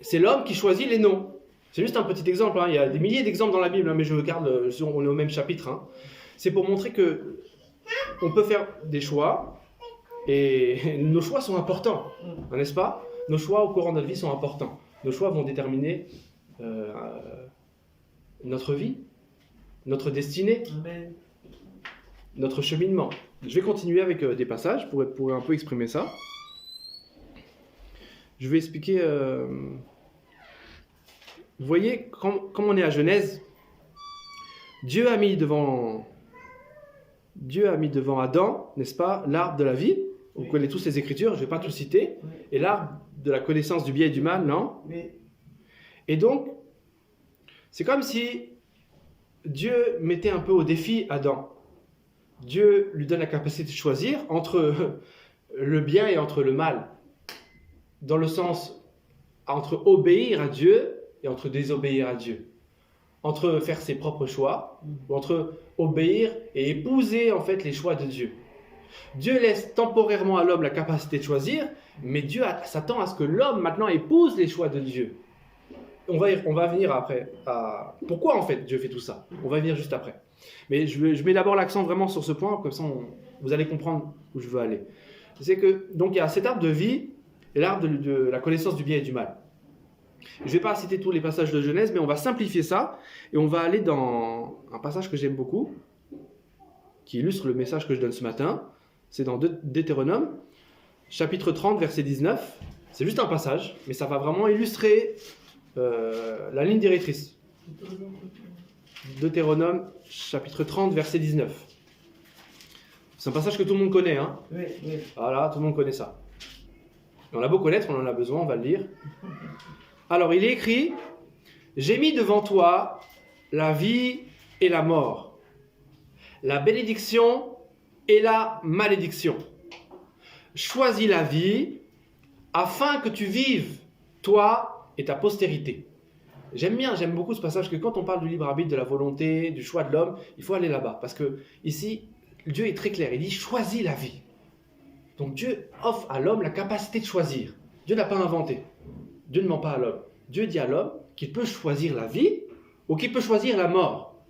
c'est l'homme qui choisit les noms. C'est juste un petit exemple, hein. Il y a des milliers d'exemples dans la Bible, hein, mais je regarde, on est au même chapitre. Hein. C'est pour montrer que on peut faire des choix, et nos choix sont importants, n'est-ce pas? Nos choix au courant de notre vie sont importants. Nos choix vont déterminer notre vie, notre destinée, Amen. notre cheminement. Je vais continuer avec des passages pour un peu exprimer ça. Je vais expliquer... Vous voyez, comme on est à Genèse, Dieu a mis devant Adam, n'est-ce pas, l'arbre de la vie. Vous connaissez tous les Écritures, je ne vais pas tout citer. Oui. Et l'arbre de la connaissance du bien et du mal, non? Oui. Et donc, c'est comme si Dieu mettait un peu au défi Adam. Dieu lui donne la capacité de choisir entre le bien et entre le mal. Dans le sens, entre obéir à Dieu et entre désobéir à Dieu. Entre faire ses propres choix, ou entre obéir et épouser en fait les choix de Dieu. Dieu laisse temporairement à l'homme la capacité de choisir, mais Dieu s'attend à ce que l'homme maintenant épouse les choix de Dieu. On va venir après à pourquoi en fait Dieu fait tout ça. On va y venir juste après. Mais je mets d'abord l'accent vraiment sur ce point, comme ça vous allez comprendre où je veux aller. C'est que donc il y a cet arbre de vie et l'arbre de la connaissance du bien et du mal. Je ne vais pas citer tous les passages de Genèse, mais on va simplifier ça et on va aller dans un passage que j'aime beaucoup, qui illustre le message que je donne ce matin. C'est dans Deutéronome, chapitre 30, verset 19. C'est juste un passage, mais ça va vraiment illustrer la ligne directrice. Deutéronome, chapitre 30, verset 19. C'est un passage que tout le monde connaît. Hein. Oui, oui. Voilà, tout le monde connaît ça. Et on a beau connaître, on en a besoin, on va le lire. Alors, il est écrit « J'ai mis devant toi la vie et la mort, la bénédiction et la malédiction. Choisis la vie afin que tu vives, toi et ta postérité. » J'aime beaucoup ce passage que quand on parle du libre arbitre, de la volonté, du choix de l'homme, il faut aller là-bas. Parce que ici, Dieu est très clair, il dit « Choisis la vie ». Donc Dieu offre à l'homme la capacité de choisir. Dieu n'a pas inventé. Dieu ne ment pas à l'homme. Dieu dit à l'homme qu'il peut choisir la vie ou qu'il peut choisir la mort.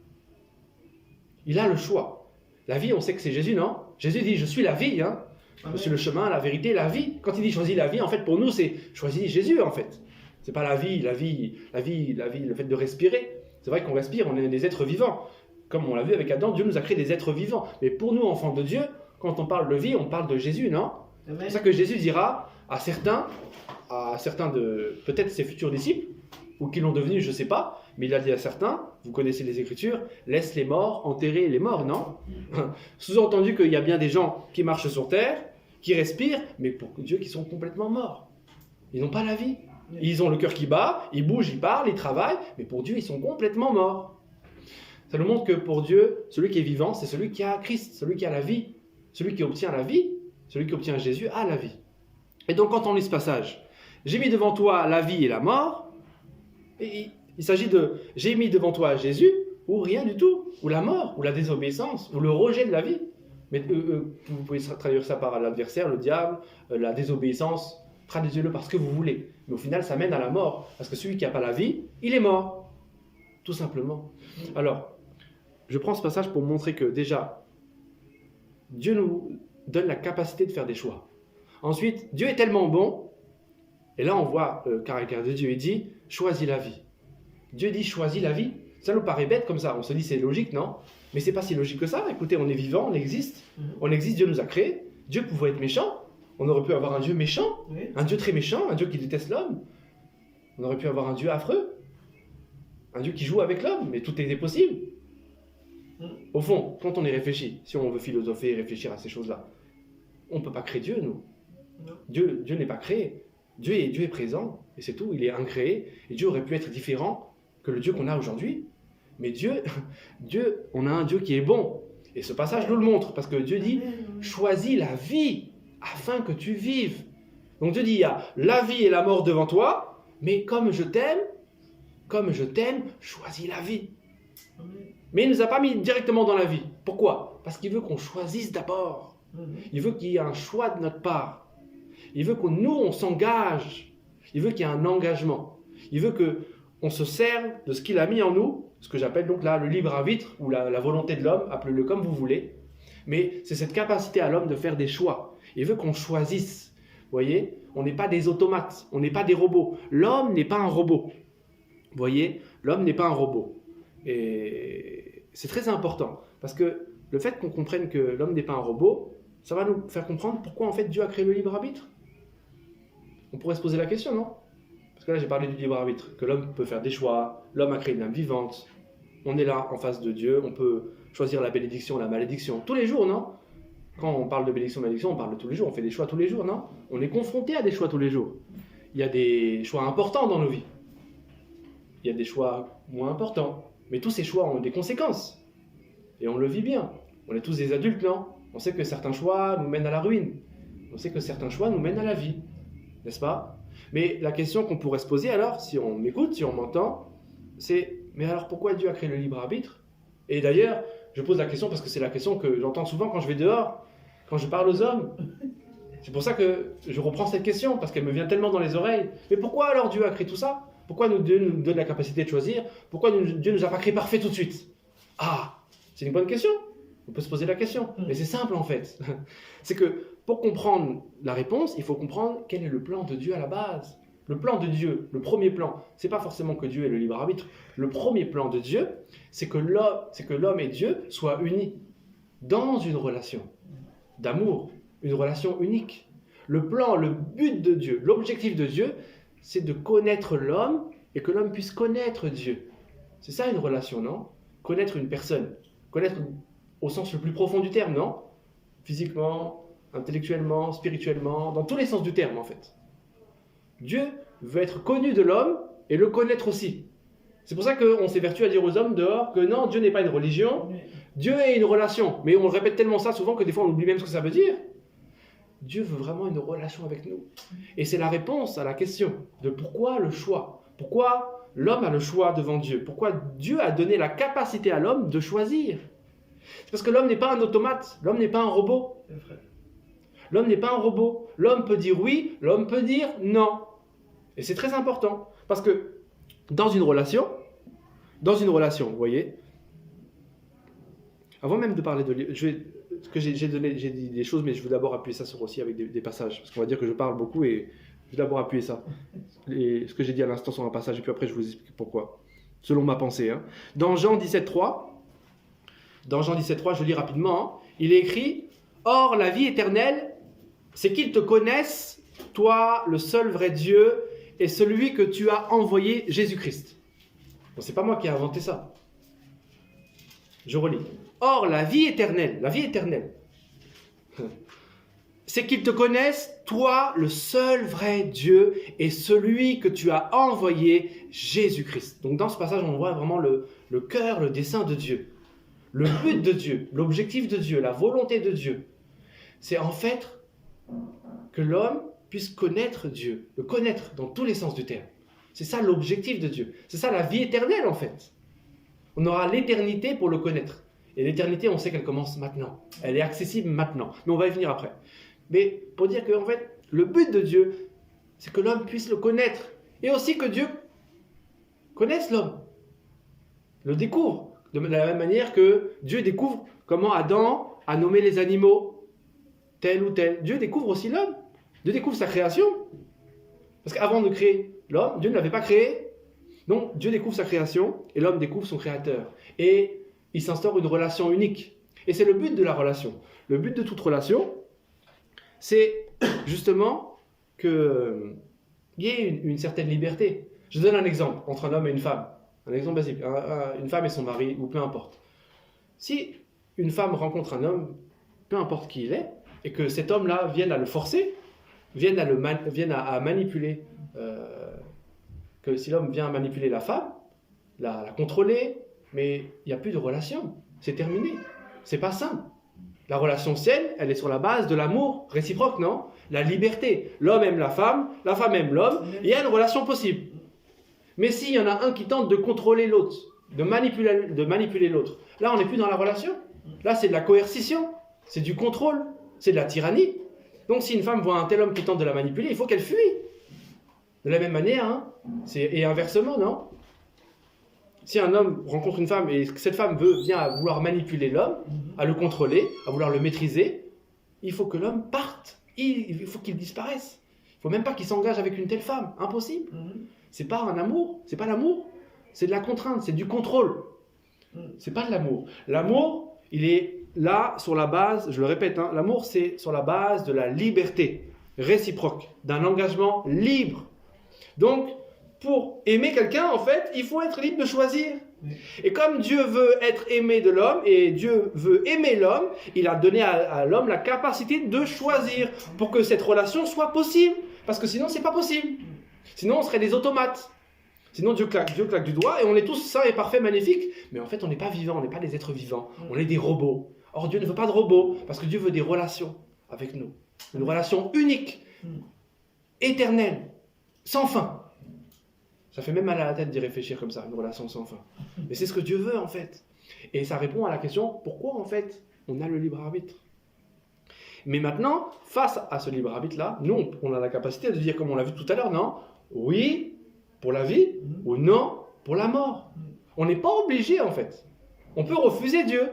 Il a le choix. La vie, on sait que c'est Jésus, non? Jésus dit, je suis la vie, hein? Je suis le chemin, la vérité, la vie. Quand il dit choisis la vie, en fait, pour nous, c'est choisis Jésus, en fait. C'est pas la vie, le fait de respirer. C'est vrai qu'on respire, on est des êtres vivants. Comme on l'a vu avec Adam, Dieu nous a créé des êtres vivants. Mais pour nous, enfants de Dieu, quand on parle de vie, on parle de Jésus, non? C'est pour ça que Jésus dira à certains de peut-être ses futurs disciples, ou qui l'ont devenu, je ne sais pas, mais il a dit à certains, vous connaissez les Écritures, laisse les morts enterrer les morts, non? Sous-entendu qu'il y a bien des gens qui marchent sur terre, qui respirent, mais pour Dieu qui sont complètement morts. Ils n'ont pas la vie. Ils ont le cœur qui bat, ils bougent, ils parlent, ils travaillent, mais pour Dieu, ils sont complètement morts. Ça nous montre que pour Dieu, celui qui est vivant, c'est celui qui a Christ, celui qui a la vie. Celui qui obtient la vie, celui qui obtient Jésus a la vie. Et donc quand on lit ce passage, j'ai mis devant toi la vie et la mort, et il s'agit de j'ai mis devant toi Jésus, ou rien du tout, ou la mort, ou la désobéissance, ou le rejet de la vie. Mais vous pouvez traduire ça par l'adversaire, le diable, la désobéissance, traduisez-le par ce que vous voulez. Mais au final, ça mène à la mort, parce que celui qui n'a pas la vie, il est mort. Tout simplement. Alors, je prends ce passage pour montrer que déjà, Dieu nous donne la capacité de faire des choix. Ensuite, Dieu est tellement bon, et là on voit le caractère de Dieu, il dit « choisis la vie ». Dieu dit « choisis la vie ». Ça nous paraît bête comme ça, on se dit c'est logique, non? Mais c'est pas si logique que ça. Écoutez, on est vivant, on existe, Dieu nous a créés. Dieu pouvait être méchant, on aurait pu avoir un Dieu méchant, un Dieu très méchant, un Dieu qui déteste l'homme. On aurait pu avoir un Dieu affreux, un Dieu qui joue avec l'homme, mais tout était possible. Au fond, quand on y réfléchit, si on veut philosopher et réfléchir à ces choses-là, on ne peut pas créer Dieu, nous. Dieu n'est pas créé. Dieu est présent, et c'est tout, il est incréé. Et Dieu aurait pu être différent que le Dieu qu'on a aujourd'hui. Mais Dieu, on a un Dieu qui est bon. Et ce passage nous le montre, parce que Dieu dit « choisis la vie afin que tu vives ». Donc Dieu dit « il y a la vie et la mort devant toi, mais comme je t'aime, choisis la vie ». Mais il ne nous a pas mis directement dans la vie. Pourquoi? Parce qu'il veut qu'on choisisse d'abord. Il veut qu'il y ait un choix de notre part. Il veut que nous, on s'engage. Il veut qu'il y ait un engagement. Il veut qu'on se serve de ce qu'il a mis en nous, ce que j'appelle donc là le libre arbitre ou la volonté de l'homme, appelez-le comme vous voulez. Mais c'est cette capacité à l'homme de faire des choix. Il veut qu'on choisisse. Vous voyez, on n'est pas des automates, on n'est pas des robots. L'homme n'est pas un robot. Vous voyez, l'homme n'est pas un robot. Et c'est très important parce que le fait qu'on comprenne que l'homme n'est pas un robot, ça va nous faire comprendre pourquoi en fait Dieu a créé le libre arbitre. On pourrait se poser la question, non? Parce que là j'ai parlé du libre arbitre, que l'homme peut faire des choix, l'homme a créé une âme vivante, on est là en face de Dieu, on peut choisir la bénédiction, la malédiction, tous les jours, non? Quand on parle de bénédiction, malédiction, on parle de tous les jours, on fait des choix tous les jours, non? On est confronté à des choix tous les jours. Il y a des choix importants dans nos vies. Il y a des choix moins importants. Mais tous ces choix ont des conséquences. Et on le vit bien. On est tous des adultes, non? On sait que certains choix nous mènent à la ruine. On sait que certains choix nous mènent à la vie. N'est-ce pas? Mais la question qu'on pourrait se poser alors, si on m'écoute, si on m'entend, c'est mais alors pourquoi Dieu a créé le libre arbitre? Et d'ailleurs, je pose la question parce que c'est la question que j'entends souvent quand je vais dehors, quand je parle aux hommes. C'est pour ça que je reprends cette question, parce qu'elle me vient tellement dans les oreilles. Mais pourquoi alors Dieu a créé tout ça? Pourquoi Dieu nous donne la capacité de choisir? Pourquoi Dieu ne nous a pas créé parfait tout de suite? Ah, c'est une bonne question. On peut se poser la question. Mais c'est simple en fait. C'est que pour comprendre la réponse, il faut comprendre quel est le plan de Dieu à la base. Le plan de Dieu, le premier plan, c'est pas forcément que Dieu ait le libre arbitre. Le premier plan de Dieu, c'est que l'homme et Dieu soient unis dans une relation d'amour, une relation unique. Le plan, le but de Dieu, l'objectif de Dieu, c'est de connaître l'homme et que l'homme puisse connaître Dieu. C'est ça une relation, non? Connaître une personne. Connaître au sens le plus profond du terme, non? Physiquement, intellectuellement, spirituellement, dans tous les sens du terme en fait. Dieu veut être connu de l'homme et le connaître aussi. C'est pour ça qu'on s'évertue à dire aux hommes dehors que non, Dieu n'est pas une religion, Dieu est une relation. Mais on le répète tellement ça souvent que des fois on oublie même ce que ça veut dire. Dieu veut vraiment une relation avec nous. Et c'est la réponse à la question de pourquoi le choix. Pourquoi l'homme a le choix devant Dieu. Pourquoi Dieu a donné la capacité à l'homme de choisir. C'est parce que l'homme n'est pas un automate, l'homme n'est pas un robot. L'homme n'est pas un robot. L'homme peut dire oui, l'homme peut dire non. Et c'est très important. Parce que dans une relation, vous voyez, avant même de parler de... J'ai dit des choses, mais je veux d'abord appuyer ça sur aussi avec des passages. Parce qu'on va dire que je parle beaucoup et je vais d'abord appuyer ça. Ce que j'ai dit à l'instant sur un passage, et puis après je vous explique pourquoi. Selon ma pensée. Hein. Dans Jean 17,3, je lis rapidement, hein, il est écrit « Or, la vie éternelle, c'est qu'ils te connaissent, toi, le seul vrai Dieu, et celui que tu as envoyé, Jésus-Christ. » Bon, c'est pas moi qui ai inventé ça. Je relis. Or, la vie éternelle, c'est qu'ils te connaissent, toi, le seul vrai Dieu, et celui que tu as envoyé, Jésus-Christ. Donc dans ce passage, on voit vraiment le cœur, le dessein de Dieu. Le but de Dieu, l'objectif de Dieu, la volonté de Dieu. C'est en fait que l'homme puisse connaître Dieu, le connaître dans tous les sens du terme. C'est ça l'objectif de Dieu. C'est ça la vie éternelle en fait. On aura l'éternité pour le connaître. Et l'éternité, on sait qu'elle commence maintenant. Elle est accessible maintenant. Mais on va y venir après. Mais pour dire que en fait, le but de Dieu, c'est que l'homme puisse le connaître. Et aussi que Dieu connaisse l'homme. Le découvre. De la même manière que Dieu découvre comment Adam a nommé les animaux, tel ou tel. Dieu découvre aussi l'homme. Dieu découvre sa création. Parce qu'avant de créer l'homme, Dieu ne l'avait pas créé. Donc Dieu découvre sa création et l'homme découvre son créateur. Et il s'instaure une relation unique. Et c'est le but de la relation. Le but de toute relation, c'est justement qu'il y ait une certaine liberté. Je donne un exemple entre un homme et une femme. Un exemple basique. Une femme et son mari, ou peu importe. Si une femme rencontre un homme, peu importe qui il est, et que cet homme-là vienne à le forcer, vienne à manipuler, que si l'homme vient à manipuler la femme, la contrôler, mais il n'y a plus de relation. C'est terminé. C'est pas sain. La relation saine, elle est sur la base de l'amour réciproque, non? La liberté. L'homme aime la femme aime l'homme, il y a une relation possible. Mais s'il y en a un qui tente de contrôler l'autre, de manipuler l'autre, là on n'est plus dans la relation. Là c'est de la coercition, c'est du contrôle, c'est de la tyrannie. Donc si une femme voit un tel homme qui tente de la manipuler, il faut qu'elle fuit. De la même manière, hein, et inversement, non? Si un homme rencontre une femme et que cette femme vient à vouloir manipuler l'homme, à le contrôler, à vouloir le maîtriser, il faut que l'homme parte. Il faut qu'il disparaisse. Il ne faut même pas qu'il s'engage avec une telle femme. Impossible. C'est pas un amour. C'est pas l'amour. C'est de la contrainte. C'est du contrôle. C'est pas de l'amour. L'amour, il est là sur la base, je le répète, hein, l'amour c'est sur la base de la liberté réciproque, d'un engagement libre. Donc, pour aimer quelqu'un, en fait, il faut être libre de choisir. Et comme Dieu veut être aimé de l'homme et Dieu veut aimer l'homme, il a donné à l'homme la capacité de choisir pour que cette relation soit possible. Parce que sinon, c'est pas possible. Sinon, on serait des automates. Sinon, Dieu claque du doigt et on est tous sains et parfaits, magnifiques. Mais en fait, on n'est pas vivants, on n'est pas des êtres vivants. On est des robots. Or, Dieu ne veut pas de robots parce que Dieu veut des relations avec nous. Une relation unique, éternelle, sans fin. Ça fait même mal à la tête d'y réfléchir comme ça, une relation sans fin. Mais c'est ce que Dieu veut en fait. Et ça répond à la question, pourquoi en fait on a le libre arbitre? Mais maintenant, face à ce libre arbitre-là, nous, on a la capacité de dire, comme on l'a vu tout à l'heure, non? Oui, pour la vie, ou non, pour la mort. On n'est pas obligé en fait. On peut refuser Dieu.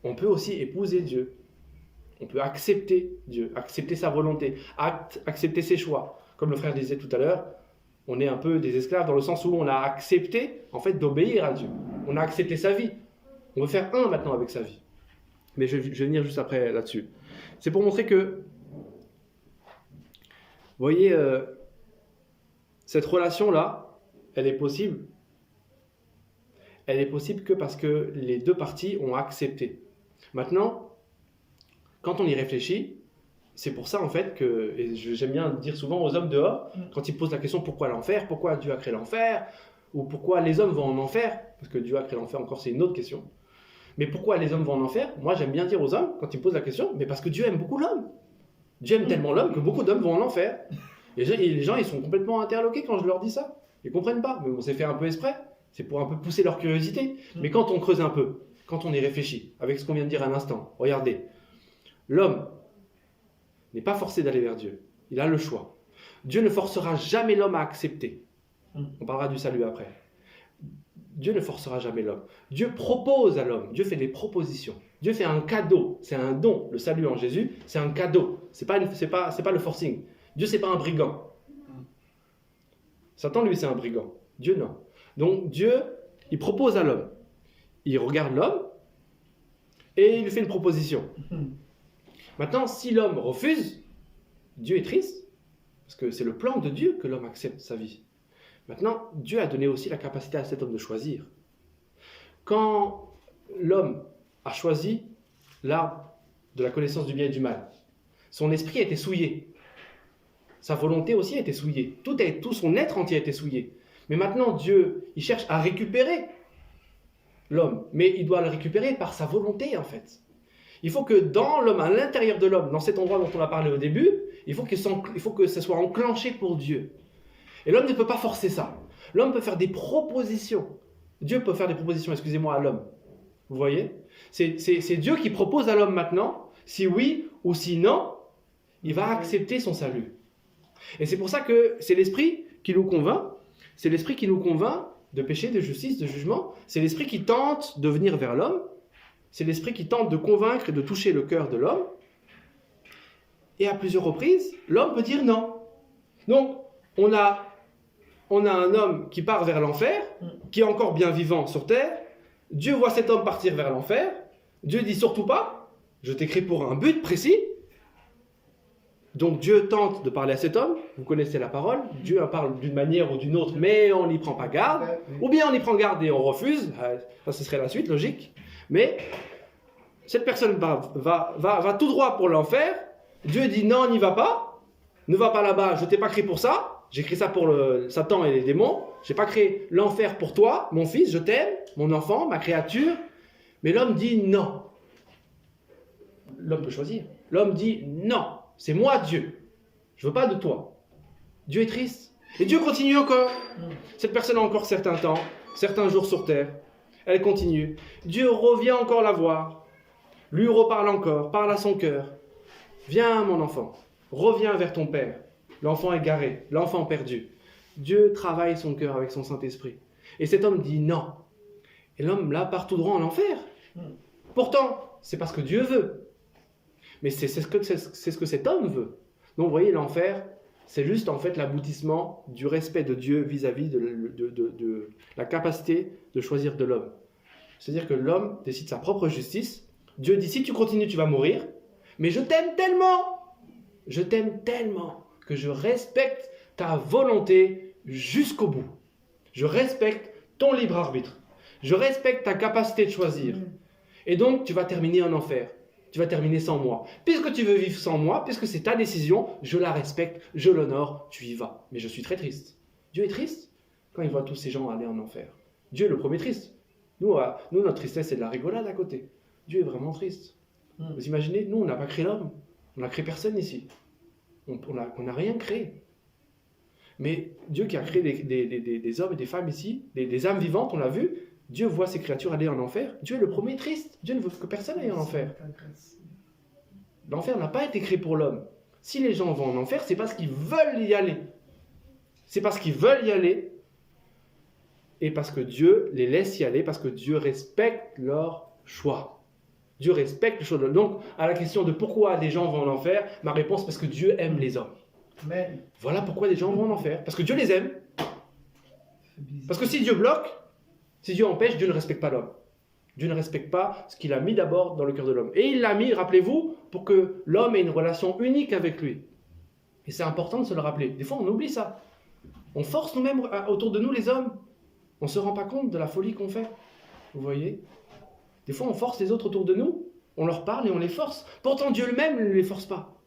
On peut aussi épouser Dieu. On peut accepter Dieu, accepter sa volonté, accepter ses choix. Comme le frère disait tout à l'heure, on est un peu des esclaves dans le sens où on a accepté en fait d'obéir à Dieu. On a accepté sa vie. On veut faire un maintenant avec sa vie. Mais je vais venir juste après là-dessus. C'est pour montrer que, vous voyez, cette relation-là, elle est possible. Elle est possible que parce que les deux parties ont accepté. Maintenant, quand on y réfléchit, c'est pour ça en fait que, et j'aime bien dire souvent aux hommes dehors, quand ils posent la question pourquoi l'enfer, pourquoi Dieu a créé l'enfer, ou pourquoi les hommes vont en enfer, parce que Dieu a créé l'enfer encore, c'est une autre question. Mais pourquoi les hommes vont en enfer? Moi j'aime bien dire aux hommes, quand ils me posent la question, mais parce que Dieu aime beaucoup l'homme. Dieu aime tellement l'homme que beaucoup d'hommes vont en enfer. Et les gens ils sont complètement interloqués quand je leur dis ça. Ils ne comprennent pas, mais bon, c'est fait un peu exprès. C'est pour un peu pousser leur curiosité. Mais quand on creuse un peu, quand on y réfléchit, avec ce qu'on vient de dire à l'instant, regardez, l'homme n'est pas forcé d'aller vers Dieu. Il a le choix. Dieu ne forcera jamais l'homme à accepter. On parlera du salut après. Dieu ne forcera jamais l'homme. Dieu propose à l'homme. Dieu fait des propositions. Dieu fait un cadeau. C'est un don. Le salut en Jésus, c'est un cadeau. C'est pas le forcing. Dieu, c'est pas un brigand. Satan, lui, c'est un brigand. Dieu, non. Donc, Dieu, il propose à l'homme. Il regarde l'homme et il lui fait une proposition. Maintenant, si l'homme refuse, Dieu est triste, parce que c'est le plan de Dieu que l'homme accepte sa vie. Maintenant, Dieu a donné aussi la capacité à cet homme de choisir. Quand l'homme a choisi l'arbre de la connaissance du bien et du mal, son esprit a été souillé. Sa volonté aussi a été souillée. Tout son être entier a été souillé. Mais maintenant, Dieu, il cherche à récupérer l'homme. Mais il doit le récupérer par sa volonté, en fait. Il faut que dans l'homme, à l'intérieur de l'homme, dans cet endroit dont on a parlé au début, il faut que ça soit enclenché pour Dieu. Et l'homme ne peut pas forcer ça. L'homme peut faire des propositions. Dieu peut faire des propositions, excusez-moi, à l'homme. Vous voyez? C'est Dieu qui propose à l'homme maintenant, si oui ou si non, il va accepter son salut. Et c'est pour ça que c'est l'esprit qui nous convainc. C'est l'esprit qui nous convainc de péché, de justice, de jugement. C'est l'esprit qui tente de venir vers l'homme. C'est l'esprit qui tente de convaincre et de toucher le cœur de l'homme. Et à plusieurs reprises, l'homme peut dire non. Donc, on a un homme qui part vers l'enfer, qui est encore bien vivant sur terre. Dieu voit cet homme partir vers l'enfer. Dieu dit surtout pas, je t'ai créé pour un but précis. Donc Dieu tente de parler à cet homme. Vous connaissez la parole. Dieu en parle d'une manière ou d'une autre, mais on n'y prend pas garde. Ou bien on y prend garde et on refuse. Ça, ce serait la suite, logique. Mais cette personne va tout droit pour l'enfer. Dieu dit non, n'y va pas. Ne va pas là-bas, je t'ai pas créé pour ça. J'ai créé ça pour Satan et les démons. J'ai pas créé l'enfer pour toi, mon fils, je t'aime, mon enfant, ma créature. Mais l'homme dit non. L'homme peut choisir. L'homme dit non, c'est moi Dieu. Je veux pas de toi. Dieu est triste. Et Dieu continue encore. Cette personne a encore certains temps, certains jours sur terre. Elle continue. Dieu revient encore la voir. Lui reparle encore, parle à son cœur. Viens mon enfant, reviens vers ton père. L'enfant égaré, l'enfant perdu. Dieu travaille son cœur avec son Saint-Esprit. Et cet homme dit non. Et l'homme, là, part tout droit en enfer. Pourtant, c'est parce que Dieu veut. Mais c'est ce que cet homme veut. Donc, vous voyez, l'enfer, c'est juste en fait l'aboutissement du respect de Dieu vis-à-vis de la capacité de choisir de l'homme. C'est-à-dire que l'homme décide sa propre justice. Dieu dit, si tu continues, tu vas mourir. Mais je t'aime tellement que je respecte ta volonté jusqu'au bout. Je respecte ton libre arbitre. Je respecte ta capacité de choisir. Et donc, tu vas terminer en enfer. Tu vas terminer sans moi. Puisque tu veux vivre sans moi, puisque c'est ta décision, je la respecte, je l'honore, tu y vas. Mais je suis très triste. Dieu est triste quand il voit tous ces gens aller en enfer. Dieu est le premier triste. Nous, notre tristesse, c'est de la rigolade à côté. Dieu est vraiment triste. Vous imaginez, nous, on n'a pas créé l'homme. On n'a créé personne ici. On n'a rien créé. Mais Dieu qui a créé des hommes et des femmes ici, des âmes vivantes, on l'a vu, Dieu voit ces créatures aller en enfer. Dieu est le premier triste. Dieu ne veut que personne aille en enfer. L'enfer n'a pas été créé pour l'homme. Si les gens vont en enfer, c'est parce qu'ils veulent y aller. C'est parce qu'ils veulent y aller et parce que Dieu les laisse y aller, parce que Dieu respecte leur choix. Dieu respecte le choix de l'homme. Donc, à la question de pourquoi des gens vont en enfer, ma réponse, parce que Dieu aime les hommes. Amen. Voilà pourquoi des gens vont en enfer. Parce que Dieu les aime. Parce que si Dieu bloque, si Dieu empêche, Dieu ne respecte pas l'homme. Dieu ne respecte pas ce qu'il a mis d'abord dans le cœur de l'homme. Et il l'a mis, rappelez-vous, pour que l'homme ait une relation unique avec lui. Et c'est important de se le rappeler. Des fois, on oublie ça. On force nous-mêmes autour de nous, les hommes. On ne se rend pas compte de la folie qu'on fait. Vous voyez ? Des fois, on force les autres autour de nous. On leur parle et on les force. Pourtant, Dieu lui-même ne les force pas.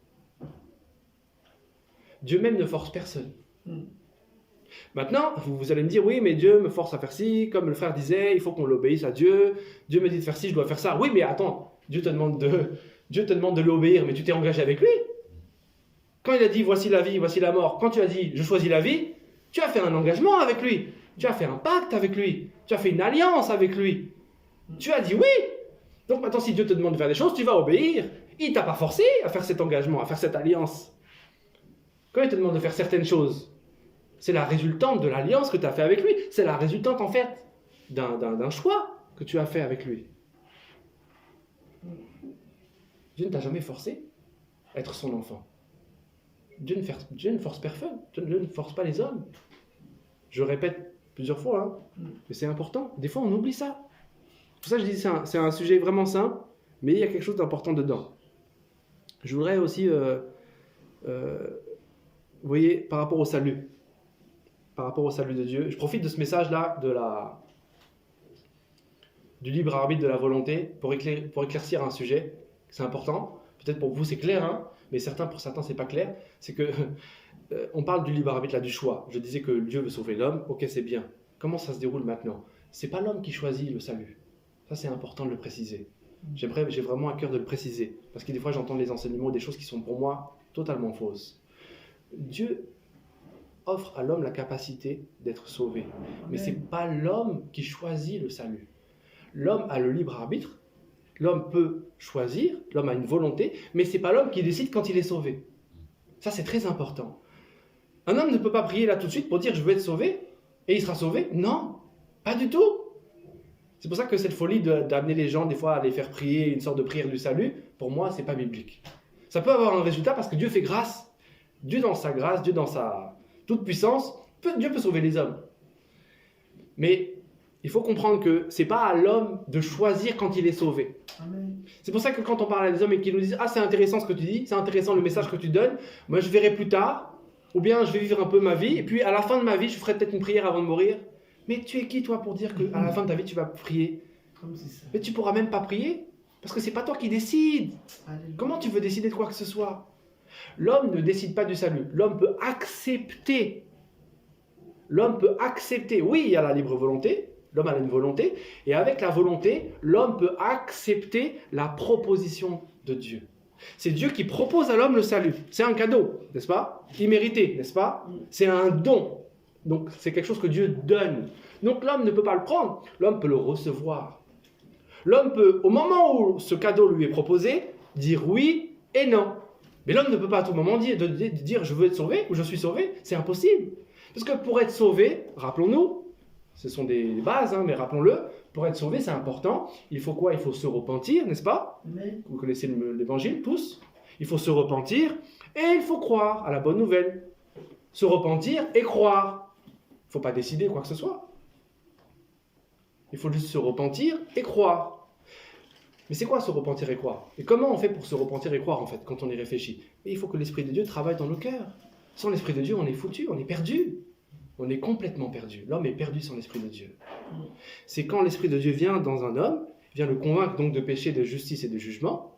Dieu même ne force personne. Maintenant, vous allez me dire, oui, mais Dieu me force à faire ci, comme le frère disait, il faut qu'on l'obéisse à Dieu. Dieu me dit de faire ci, je dois faire ça. Oui, mais attends, Dieu te demande de l'obéir, mais tu t'es engagé avec lui. Quand il a dit, voici la vie, voici la mort, quand tu as dit, je choisis la vie, tu as fait un engagement avec lui. Tu as fait un pacte avec lui. Tu as fait une alliance avec lui. Tu as dit oui. Donc maintenant, si Dieu te demande de faire des choses, tu vas obéir. Il ne t'a pas forcé à faire cet engagement, à faire cette alliance. Quand il te demande de faire certaines choses, c'est la résultante de l'alliance que tu as fait avec lui. C'est la résultante, en fait, d'un choix que tu as fait avec lui. Dieu ne t'a jamais forcé à être son enfant. Dieu ne force personne. Dieu ne force pas les hommes. Je répète plusieurs fois, mais c'est important. Des fois, on oublie ça. Pour ça, je dis c'est un sujet vraiment simple, mais il y a quelque chose d'important dedans. Je voudrais aussi, vous voyez, par rapport au salut de Dieu, je profite de ce message-là, du libre arbitre de la volonté, pour éclaircir un sujet. C'est important. Peut-être pour vous, c'est clair, hein, mais pour certains, c'est pas clair. C'est que on parle du libre arbitre, là, du choix. Je disais que Dieu veut sauver l'homme. Ok, c'est bien. Comment ça se déroule maintenant ? C'est pas l'homme qui choisit le salut. Ça, c'est important de le préciser. J'ai vraiment à cœur de le préciser. Parce que des fois, j'entends des enseignements, des choses qui sont pour moi totalement fausses. Dieu offre à l'homme la capacité d'être sauvé. Mais ce n'est pas l'homme qui choisit le salut. L'homme a le libre arbitre. L'homme peut choisir. L'homme a une volonté. Mais ce n'est pas l'homme qui décide quand il est sauvé. Ça, c'est très important. Un homme ne peut pas prier là tout de suite pour dire « je veux être sauvé » et il sera sauvé. Non, pas du tout. C'est pour ça que cette folie d'amener les gens des fois à les faire prier une sorte de prière du salut, pour moi, c'est pas biblique. Ça peut avoir un résultat parce que Dieu fait grâce. Dieu dans sa grâce, Dieu dans sa toute puissance, Dieu peut sauver les hommes. Mais il faut comprendre que c'est pas à l'homme de choisir quand il est sauvé. Amen. C'est pour ça que quand on parle à des hommes et qu'ils nous disent « Ah, c'est intéressant ce que tu dis, c'est intéressant le message que tu donnes, moi je verrai plus tard, ou bien je vais vivre un peu ma vie, et puis à la fin de ma vie, je ferai peut-être une prière avant de mourir. » Mais tu es qui toi pour dire qu'à la fin de ta vie, tu vas prier ? Mais tu ne pourras même pas prier, parce que ce n'est pas toi qui décides. Comment tu veux décider de quoi que ce soit ? L'homme ne décide pas du salut. L'homme peut accepter. L'homme peut accepter. Oui, il y a la libre volonté. L'homme a une volonté. Et avec la volonté, l'homme peut accepter la proposition de Dieu. C'est Dieu qui propose à l'homme le salut. C'est un cadeau, n'est-ce pas ? Immérité, n'est-ce pas ? C'est un don. Donc, c'est quelque chose que Dieu donne. Donc, l'homme ne peut pas le prendre. L'homme peut le recevoir. L'homme peut, au moment où ce cadeau lui est proposé, dire oui et non. Mais l'homme ne peut pas à tout moment dire je veux être sauvé ou je suis sauvé. C'est impossible. Parce que pour être sauvé, rappelons-nous, ce sont des bases, mais rappelons-le, pour être sauvé, c'est important. Il faut quoi? Il faut se repentir, n'est-ce pas? Vous connaissez l'évangile, tous. Il faut se repentir et il faut croire à la bonne nouvelle. Se repentir et croire. Il ne faut pas décider quoi que ce soit. Il faut juste se repentir et croire. Mais c'est quoi se repentir et croire? Et comment on fait pour se repentir et croire, en fait, quand on y réfléchit? Et il faut que l'Esprit de Dieu travaille dans nos cœurs. Sans l'Esprit de Dieu, on est foutu, on est perdu. On est complètement perdu. L'homme est perdu sans l'Esprit de Dieu. C'est quand l'Esprit de Dieu vient dans un homme, vient le convaincre donc de péché, de justice et de jugement.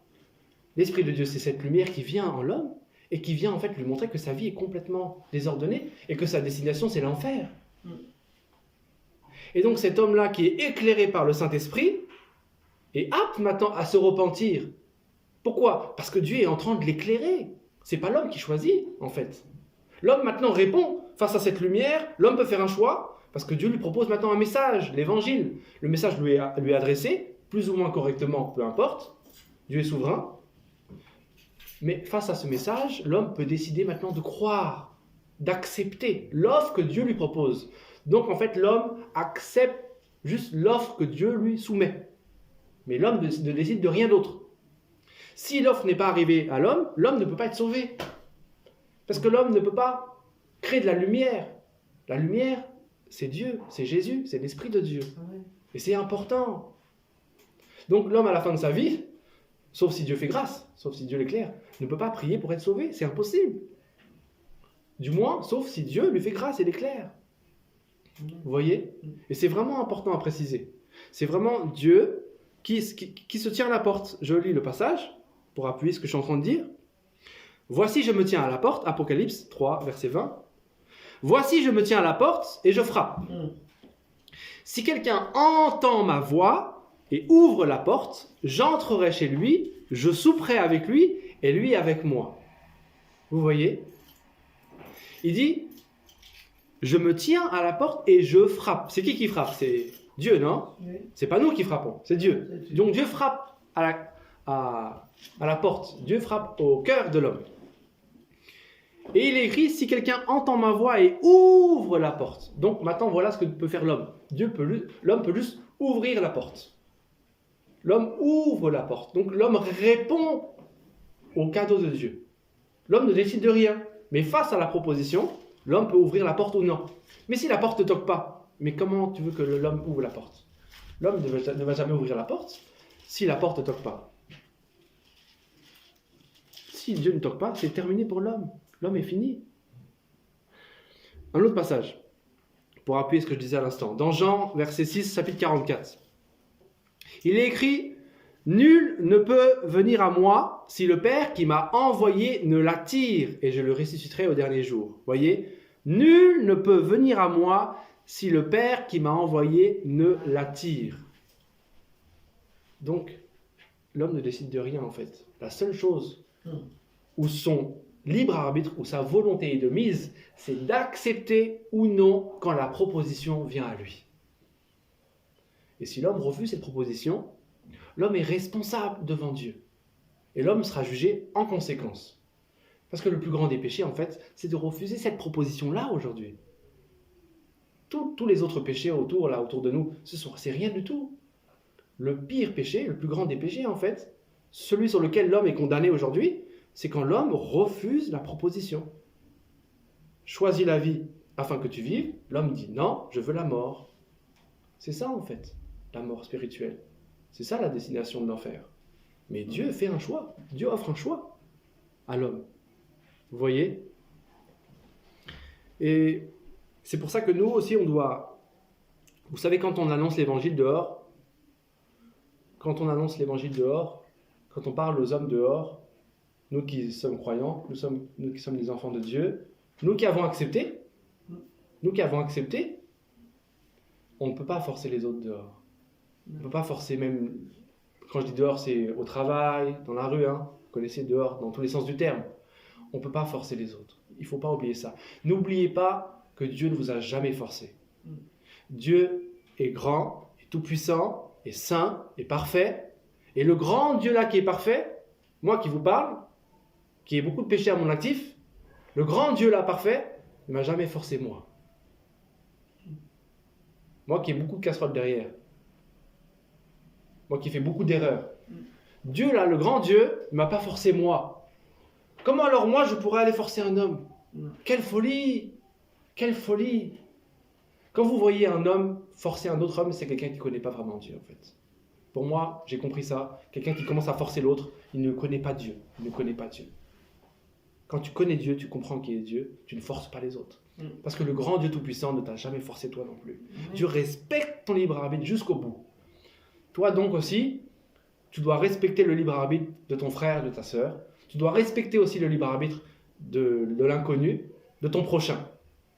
L'Esprit de Dieu, c'est cette lumière qui vient en l'homme et qui vient en fait lui montrer que sa vie est complètement désordonnée et que sa destination, c'est l'enfer. Et donc cet homme-là qui est éclairé par le Saint-Esprit est apte maintenant à se repentir. Pourquoi? Parce que Dieu est en train de l'éclairer. C'est pas l'homme qui choisit, en fait. L'homme maintenant répond face à cette lumière. L'homme peut faire un choix parce que Dieu lui propose maintenant un message, l'évangile. Le message lui est adressé, plus ou moins correctement, peu importe. Dieu est souverain. Mais face à ce message, l'homme peut décider maintenant de croire, d'accepter l'offre que Dieu lui propose. Donc en fait, l'homme accepte juste l'offre que Dieu lui soumet. Mais l'homme ne décide de rien d'autre. Si l'offre n'est pas arrivée à l'homme, l'homme ne peut pas être sauvé. Parce que l'homme ne peut pas créer de la lumière. La lumière, c'est Dieu, c'est Jésus, c'est l'Esprit de Dieu. Et c'est important. Donc l'homme, à la fin de sa vie, sauf si Dieu fait grâce, sauf si Dieu l'éclaire, ne peut pas prier pour être sauvé. C'est impossible. Du moins, sauf si Dieu lui fait grâce et l'éclaire. Vous voyez? Et c'est vraiment important à préciser. C'est vraiment Dieu qui se tient à la porte. Je lis le passage pour appuyer ce que je suis en train de dire. Voici, je me tiens à la porte, Apocalypse 3, verset 20. Voici, je me tiens à la porte et je frappe. Si quelqu'un entend ma voix et ouvre la porte, j'entrerai chez lui, je souperai avec lui et lui avec moi. Vous voyez? Il dit, je me tiens à la porte et je frappe. C'est qui frappe? C'est Dieu, non? Oui. C'est pas nous qui frappons, c'est Dieu. Donc Dieu frappe à la porte. Dieu frappe au cœur de l'homme. Et il est écrit, si quelqu'un entend ma voix et ouvre la porte. Donc maintenant, voilà ce que peut faire l'homme. L'homme peut juste ouvrir la porte. L'homme ouvre la porte. Donc l'homme répond au cadeau de Dieu. L'homme ne décide de rien. Mais face à la proposition, l'homme peut ouvrir la porte ou non. Mais si la porte ne toque pas, mais comment tu veux que l'homme ouvre la porte? L'homme ne va jamais ouvrir la porte si la porte ne toque pas. Si Dieu ne toque pas, c'est terminé pour l'homme. L'homme est fini. Un autre passage, pour appuyer ce que je disais à l'instant. Dans Jean, verset 6, chapitre 44. Il est écrit, « Nul ne peut venir à moi si le Père qui m'a envoyé ne l'attire, et je le ressusciterai au dernier jour. » Voyez, « Nul ne peut venir à moi si le Père qui m'a envoyé ne l'attire. » Donc, l'homme ne décide de rien en fait. La seule chose où son libre arbitre, où sa volonté est de mise, c'est d'accepter ou non quand la proposition vient à lui. Et si l'homme refuse cette proposition, l'homme est responsable devant Dieu. Et l'homme sera jugé en conséquence. Parce que le plus grand des péchés, en fait, c'est de refuser cette proposition-là aujourd'hui. Tous les autres péchés autour de nous, c'est rien du tout. Le pire péché, le plus grand des péchés, en fait, celui sur lequel l'homme est condamné aujourd'hui, c'est quand l'homme refuse la proposition. Choisis la vie afin que tu vives. L'homme dit non, je veux la mort. C'est ça, en fait, la mort spirituelle. C'est ça la destination de l'enfer. Mais Dieu fait un choix. Dieu offre un choix à l'homme. Vous voyez? Et c'est pour ça que nous aussi, on doit... Vous savez, quand on annonce l'évangile dehors, quand on parle aux hommes dehors, nous qui sommes croyants, nous qui sommes des enfants de Dieu, nous qui avons accepté, on ne peut pas forcer les autres dehors. On ne peut pas forcer même, quand je dis dehors, c'est au travail, dans la rue, vous connaissez dehors, dans tous les sens du terme. On ne peut pas forcer les autres. Il ne faut pas oublier ça. N'oubliez pas que Dieu ne vous a jamais forcé. Dieu est grand, est tout-puissant, est saint, est parfait. Et le grand Dieu là qui est parfait, moi qui vous parle, qui ai beaucoup de péchés à mon actif, le grand Dieu là parfait, ne m'a jamais forcé moi. Moi qui ai beaucoup de casseroles derrière. Moi qui fais beaucoup d'erreurs. Dieu, là, le grand Dieu, ne m'a pas forcé moi. Comment alors moi, je pourrais aller forcer un homme? Quelle folie! Quelle folie! Quand vous voyez un homme forcer un autre homme, c'est quelqu'un qui ne connaît pas vraiment Dieu, en fait. Pour moi, j'ai compris ça. Quelqu'un qui commence à forcer l'autre, il ne connaît pas Dieu. Il ne connaît pas Dieu. Quand tu connais Dieu, tu comprends qui est Dieu, tu ne forces pas les autres. Parce que le grand Dieu Tout-Puissant ne t'a jamais forcé toi non plus. Dieu respecte ton libre arbitre jusqu'au bout. Toi donc aussi, tu dois respecter le libre arbitre de ton frère, de ta sœur. Tu dois respecter aussi le libre arbitre de l'inconnu, de ton prochain.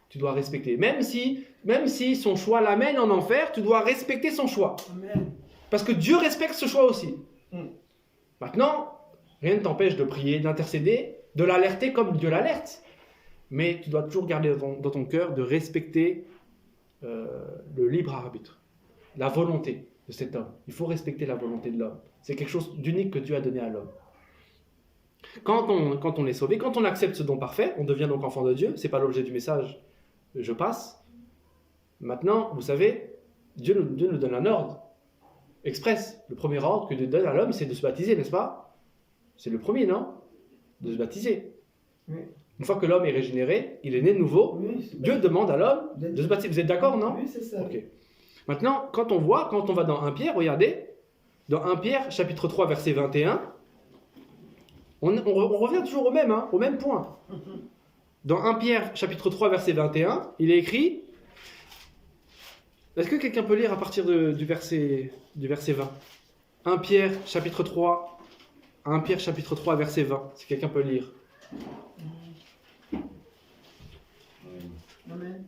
Tu dois respecter. Même si son choix l'amène en enfer, tu dois respecter son choix. Amen. Parce que Dieu respecte ce choix aussi. Maintenant, rien ne t'empêche de prier, d'intercéder, de l'alerter comme Dieu l'alerte. Mais tu dois toujours garder dans ton cœur de respecter le libre arbitre, la volonté de cet homme. Il faut respecter la volonté de l'homme. C'est quelque chose d'unique que Dieu a donné à l'homme. Quand on est sauvé, quand on accepte ce don parfait, on devient donc enfant de Dieu. Ce n'est pas l'objet du message, je passe. Maintenant, vous savez, Dieu nous donne un ordre express. Le premier ordre que Dieu donne à l'homme, c'est de se baptiser, n'est-ce pas? C'est le premier, non? De se baptiser. Oui. Une fois que l'homme est régénéré, il est né de nouveau, Oui, Dieu demande à l'homme de se baptiser. Vous êtes d'accord, non? Oui, c'est ça. Ok. Maintenant, quand on va dans 1 Pierre, regardez, dans 1 Pierre, chapitre 3, verset 21, on revient toujours au même point. Dans 1 Pierre, chapitre 3, verset 21, il est écrit... Est-ce que quelqu'un peut lire à partir du verset 20? 1 Pierre, chapitre 3, verset 20, si quelqu'un peut lire. Amen.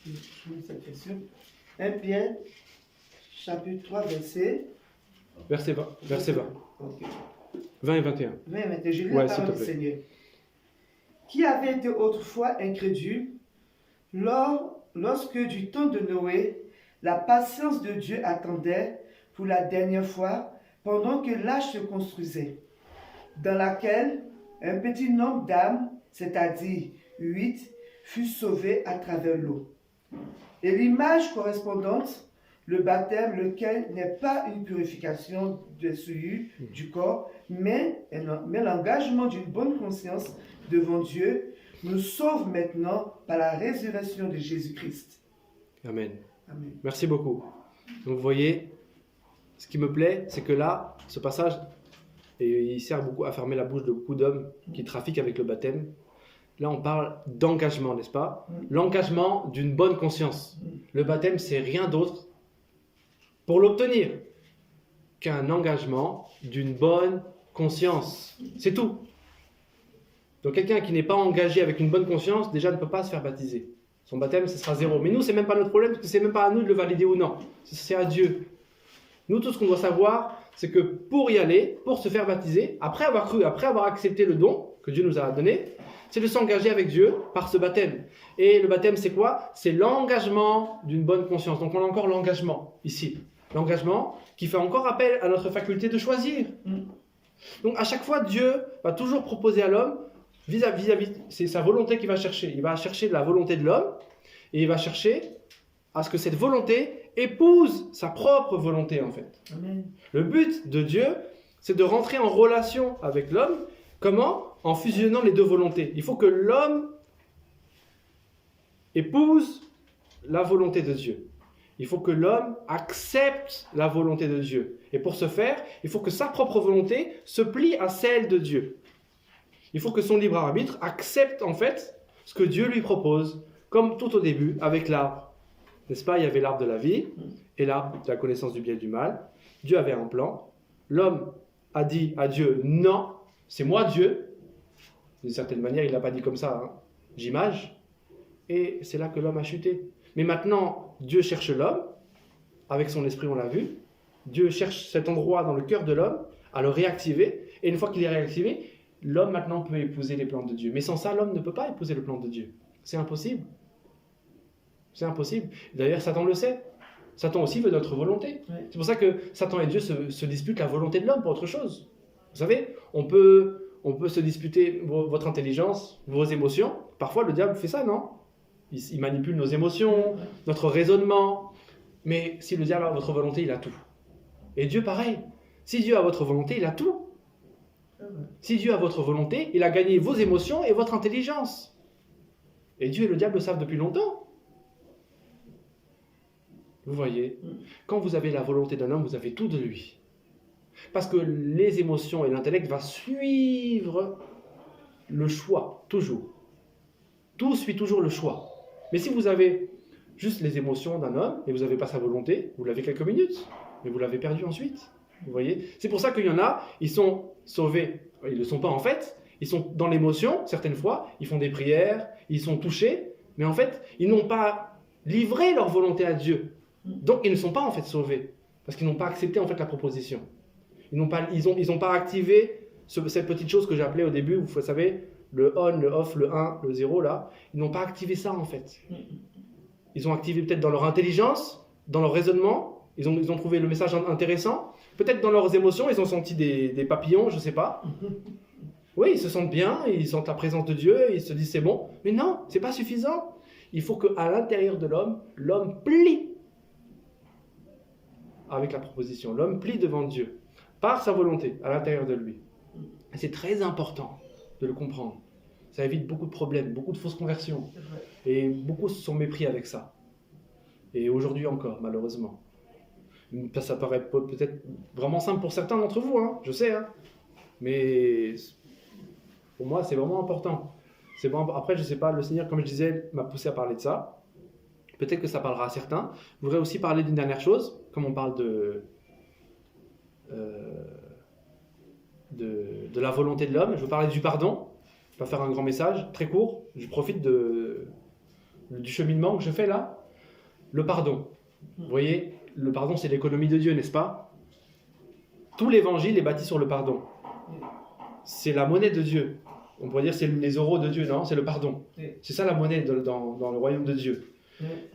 Je lis cette question. 1 Pierre, chapitre 3, verset 20. Ok. 20 et 21. 20 et 21. Je lis Ouais, la s'il parole te du plaît. Seigneur. Qui avait été autrefois incrédule, lorsque du temps de Noé, la patience de Dieu attendait pour la dernière fois, pendant que l'arche se construisait, dans laquelle un petit nombre d'âmes, c'est-à-dire 8, fut sauvé à travers l'eau. Et l'image correspondante, le baptême, lequel n'est pas une purification de souillure du corps, mais l'engagement d'une bonne conscience devant Dieu, nous sauve maintenant par la résurrection de Jésus-Christ. Amen. Amen. Merci beaucoup. Donc vous voyez, ce qui me plaît, c'est que là, ce passage, et il sert beaucoup à fermer la bouche de beaucoup d'hommes qui trafiquent avec le baptême. Là, on parle d'engagement, n'est-ce pas? L'engagement d'une bonne conscience. Le baptême, c'est rien d'autre pour l'obtenir qu'un engagement d'une bonne conscience. C'est tout. Donc quelqu'un qui n'est pas engagé avec une bonne conscience, déjà ne peut pas se faire baptiser. Son baptême, ce sera zéro. Mais nous, c'est même pas notre problème, parce que c'est même pas à nous de le valider ou non. C'est à Dieu. Nous, tout ce qu'on doit savoir, c'est que pour y aller, pour se faire baptiser, après avoir cru, après avoir accepté le don que Dieu nous a donné, c'est de s'engager avec Dieu par ce baptême. Et le baptême, c'est quoi? C'est l'engagement d'une bonne conscience. Donc on a encore l'engagement ici. L'engagement qui fait encore appel à notre faculté de choisir. Donc à chaque fois, Dieu va toujours proposer à l'homme, vis-à-vis, c'est sa volonté qu'il va chercher. Il va chercher la volonté de l'homme et il va chercher à ce que cette volonté épouse sa propre volonté en fait. Amen. Le but de Dieu, c'est de rentrer en relation avec l'homme. Comment? En fusionnant les deux volontés. Il faut que l'homme épouse la volonté de Dieu. Il faut que l'homme accepte la volonté de Dieu. Et pour ce faire, il faut que sa propre volonté se plie à celle de Dieu. Il faut que son libre arbitre accepte en fait ce que Dieu lui propose, comme tout au début avec l'arbre. N'est-ce pas? Il y avait l'arbre de la vie et l'arbre de la connaissance du bien et du mal. Dieu avait un plan. L'homme a dit à Dieu, non, c'est moi Dieu. D'une certaine manière, il ne l'a pas dit comme ça, hein. J'image. Et c'est là que l'homme a chuté. Mais maintenant, Dieu cherche l'homme. Avec son esprit, on l'a vu. Dieu cherche cet endroit dans le cœur de l'homme à le réactiver. Et une fois qu'il est réactivé, l'homme maintenant peut épouser les plans de Dieu. Mais sans ça, l'homme ne peut pas épouser le plan de Dieu. C'est impossible. C'est impossible. D'ailleurs, Satan le sait. Satan aussi veut notre volonté. Oui. C'est pour ça que Satan et Dieu se disputent la volonté de l'homme pour autre chose. Vous savez, on peut se disputer votre intelligence, vos émotions. Parfois, le diable fait ça, non? Il manipule nos émotions, notre raisonnement. Mais si le diable a votre volonté, il a tout. Et Dieu, pareil. Si Dieu a votre volonté, il a tout. Si Dieu a votre volonté, il a gagné vos émotions et votre intelligence. Et Dieu et le diable le savent depuis longtemps. Vous voyez, quand vous avez la volonté d'un homme, vous avez tout de lui. Parce que les émotions et l'intellect vont suivre le choix, toujours. Tout suit toujours le choix. Mais si vous avez juste les émotions d'un homme et vous n'avez pas sa volonté, vous l'avez quelques minutes, mais vous l'avez perdu ensuite. Vous voyez, c'est pour ça qu'il y en a, ils sont sauvés. Ils ne le sont pas en fait. Ils sont dans l'émotion, certaines fois, ils font des prières, ils sont touchés, mais en fait, ils n'ont pas livré leur volonté à Dieu. Donc, ils ne sont pas en fait sauvés, parce qu'ils n'ont pas accepté en fait la proposition. Ils n'ont pas activé cette petite chose que j'ai appelée au début, vous savez, le on, le off, le 1, le 0 là. Ils n'ont pas activé ça en fait. Ils ont activé peut-être dans leur intelligence, dans leur raisonnement, ils ont trouvé le message intéressant. Peut-être dans leurs émotions, ils ont senti des papillons, je ne sais pas. Oui, ils se sentent bien, ils sentent la présence de Dieu, ils se disent c'est bon. Mais non, c'est pas suffisant. Il faut qu'à l'intérieur de l'homme plie avec la proposition. L'homme plie devant Dieu, par sa volonté, à l'intérieur de lui. Et c'est très important de le comprendre. Ça évite beaucoup de problèmes, beaucoup de fausses conversions. Et beaucoup se sont mépris avec ça. Et aujourd'hui encore, malheureusement. Ça paraît peut-être vraiment simple pour certains d'entre vous, hein, je sais. Hein. Mais pour moi, c'est vraiment important. C'est bon. Après, je ne sais pas, le Seigneur, comme je disais, m'a poussé à parler de ça. Peut-être que ça parlera à certains. Je voudrais aussi parler d'une dernière chose, comme on parle de la volonté de l'homme. Je veux parler du pardon. Je vais faire un grand message, très court. Je profite du cheminement que je fais là. Le pardon. Vous voyez, le pardon, c'est l'économie de Dieu, n'est-ce pas? Tout l'évangile est bâti sur le pardon. C'est la monnaie de Dieu. On pourrait dire c'est les euros de Dieu, non? C'est le pardon. C'est ça la monnaie dans le royaume de Dieu.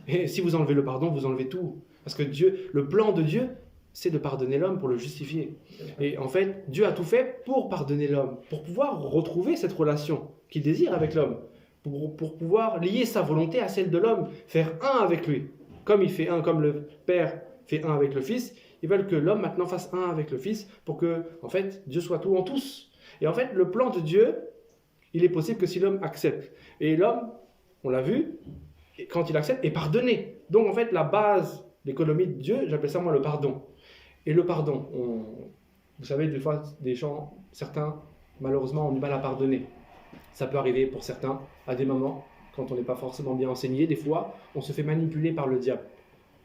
Et si vous enlevez le pardon, vous enlevez tout. Parce que Dieu, le plan de Dieu, c'est de pardonner l'homme pour le justifier. Et en fait, Dieu a tout fait pour pardonner l'homme, pour pouvoir retrouver cette relation qu'il désire avec l'homme, pour pouvoir lier sa volonté à celle de l'homme, faire un avec lui. Comme il fait un, comme le Père fait un avec le Fils, ils veulent que l'homme maintenant fasse un avec le Fils pour que, en fait, Dieu soit tout en tous. Et en fait, le plan de Dieu, il est possible que si l'homme accepte. Et l'homme, on l'a vu, quand il accepte, est pardonné. Donc en fait, la base, l'économie de Dieu, j'appelle ça moi le pardon. Et le pardon, vous savez, des fois, certains, malheureusement, ont du mal à pardonner. Ça peut arriver pour certains, à des moments, quand on n'est pas forcément bien enseigné. Des fois, on se fait manipuler par le diable.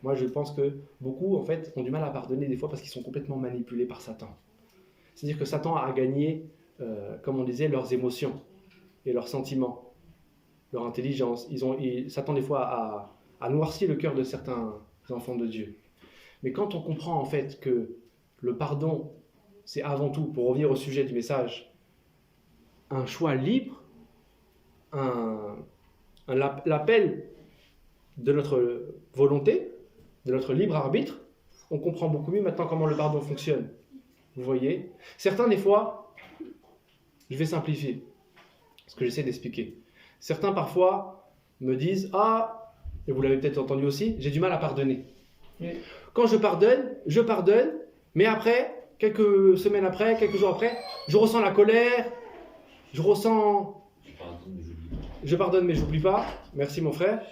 Moi, je pense que beaucoup, en fait, ont du mal à pardonner des fois parce qu'ils sont complètement manipulés par Satan. C'est-à-dire que Satan a gagné, comme on disait, leurs émotions et leurs sentiments, leur intelligence. Satan, des fois, a noirci le cœur de certains enfants de Dieu. Mais quand on comprend, en fait, que le pardon, c'est avant tout, pour revenir au sujet du message, un choix libre, l'appel de notre volonté, de notre libre arbitre, on comprend beaucoup mieux maintenant comment le pardon fonctionne. Vous voyez? Certains, des fois, je vais simplifier ce que j'essaie d'expliquer. Certains, parfois, me disent « Ah, et vous l'avez peut-être entendu aussi, j'ai du mal à pardonner. Oui. Quand je pardonne, mais après, quelques semaines après, quelques jours après, je ressens la colère, je pardonne mais j'oublie pas. Merci mon frère.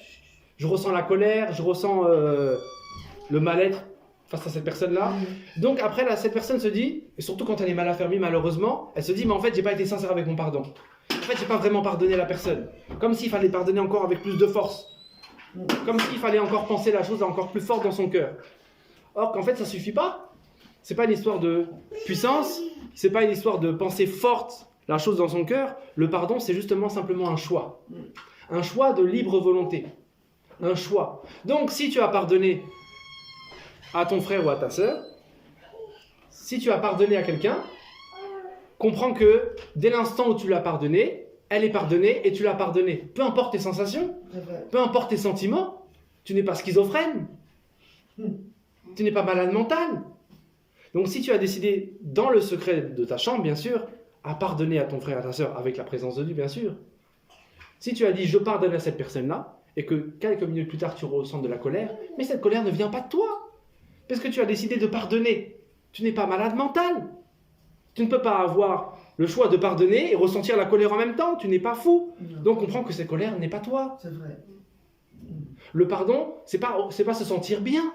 Je ressens la colère, je ressens le mal-être face à cette personne-là. Donc après, cette personne se dit, et surtout quand elle est mal affermie malheureusement, elle se dit, mais en fait, j'ai pas été sincère avec mon pardon. En fait, j'ai pas vraiment pardonné la personne. Comme s'il fallait pardonner encore avec plus de force. Comme s'il fallait encore penser la chose encore plus fort dans son cœur. Or qu'en fait, ça suffit pas. C'est pas une histoire de puissance, c'est pas une histoire de penser forte la chose dans son cœur. Le pardon, c'est justement simplement un choix. Un choix de libre volonté. Un choix. Donc, si tu as pardonné à ton frère ou à ta sœur, si tu as pardonné à quelqu'un, comprends que dès l'instant où tu l'as pardonné, elle est pardonnée et tu l'as pardonnée. Peu importe tes sensations, peu importe tes sentiments, tu n'es pas schizophrène, tu n'es pas malade mental. Donc si tu as décidé, dans le secret de ta chambre, bien sûr, à pardonner à ton frère et à ta sœur, avec la présence de Dieu, bien sûr, si tu as dit « je pardonne à cette personne-là », et que quelques minutes plus tard tu ressens de la colère, mais cette colère ne vient pas de toi. Parce que tu as décidé de pardonner. Tu n'es pas malade mental. Tu ne peux pas avoir le choix de pardonner et ressentir la colère en même temps. Tu n'es pas fou. Non. Donc comprends que cette colère n'est pas toi. C'est vrai. Le pardon, c'est pas se sentir bien.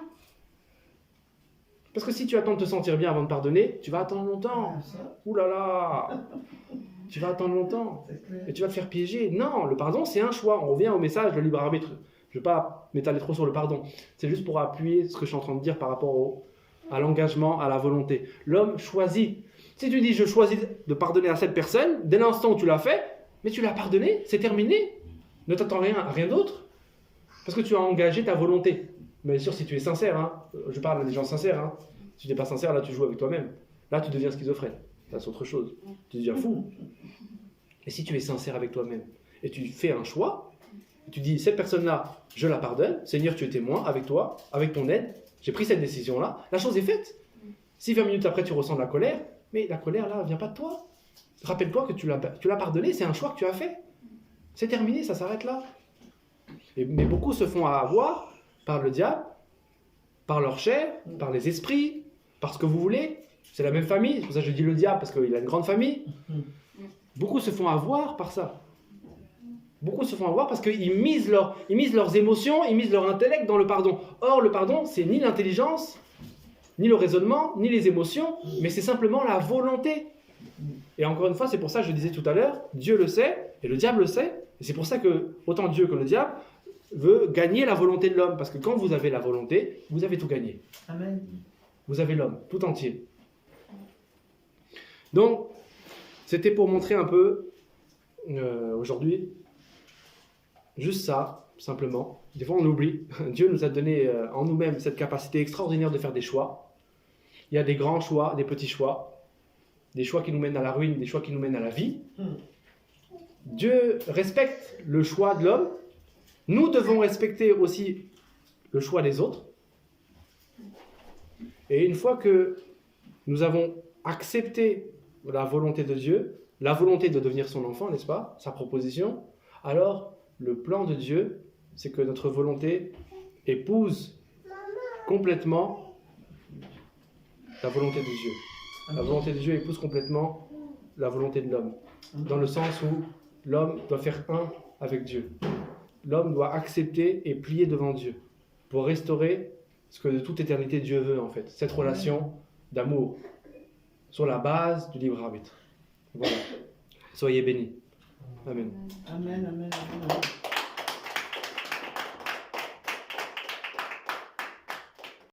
Parce que si tu attends de te sentir bien avant de pardonner, tu vas attendre longtemps. Ah, ça, Ouh là là. Tu vas attendre longtemps. c'est clair. Et tu vas te faire piéger. Non, le pardon, c'est un choix. On revient au message, le libre arbitre. Je ne vais pas m'étaler trop sur le pardon. C'est juste pour appuyer ce que je suis en train de dire par rapport à l'engagement, à la volonté. L'homme choisit. Si tu dis, je choisis de pardonner à cette personne, dès l'instant où tu l'as fait, mais tu l'as pardonné, c'est terminé. Ne t'attends rien d'autre. Parce que tu as engagé ta volonté. Mais bien sûr, si tu es sincère, hein, je parle à des gens sincères. Hein. Si tu n'es pas sincère, là, tu joues avec toi-même. Là, tu deviens schizophrène. Là, c'est autre chose. Tu deviens fou. Et si tu es sincère avec toi-même et tu fais un choix, tu dis, cette personne-là, je la pardonne. Seigneur, tu es témoin avec toi, avec ton aide. J'ai pris cette décision-là. La chose est faite. Si 20 minutes après, tu ressens de la colère, mais la colère, là, ne vient pas de toi. Rappelle-toi que tu l'as pardonné, c'est un choix que tu as fait. C'est terminé, ça s'arrête là. Mais beaucoup se font avoir par le diable, par leur chair, par les esprits, par ce que vous voulez. C'est la même famille, c'est pour ça que je dis le diable, parce qu'il a une grande famille. Beaucoup se font avoir par ça. Beaucoup se font avoir parce qu'ils misent leurs émotions, ils misent leur intellect dans le pardon. Or, le pardon, c'est ni l'intelligence, ni le raisonnement, ni les émotions, mais c'est simplement la volonté. Et encore une fois, c'est pour ça que je disais tout à l'heure, Dieu le sait, et le diable le sait, et c'est pour ça que, autant Dieu que le diable, veut gagner la volonté de l'homme, parce que quand vous avez la volonté, vous avez tout gagné. Amen. Vous avez l'homme, tout entier. Donc, c'était pour montrer un peu, aujourd'hui, juste ça, simplement. Des fois, on oublie. Dieu nous a donné en nous-mêmes cette capacité extraordinaire de faire des choix. Il y a des grands choix, des petits choix, des choix qui nous mènent à la ruine, des choix qui nous mènent à la vie. Dieu respecte le choix de l'homme. Nous devons respecter aussi le choix des autres. Et une fois que nous avons accepté la volonté de Dieu, la volonté de devenir son enfant, n'est-ce pas, sa proposition, alors le plan de Dieu, c'est que notre volonté épouse complètement la volonté de Dieu. La volonté de Dieu épouse complètement la volonté de l'homme, dans le sens où l'homme doit faire un avec Dieu. L'homme doit accepter et plier devant Dieu pour restaurer ce que de toute éternité Dieu veut en fait, cette relation d'amour sur la base du libre arbitre. Voilà. Soyez bénis. Amen. Amen, amen, amen.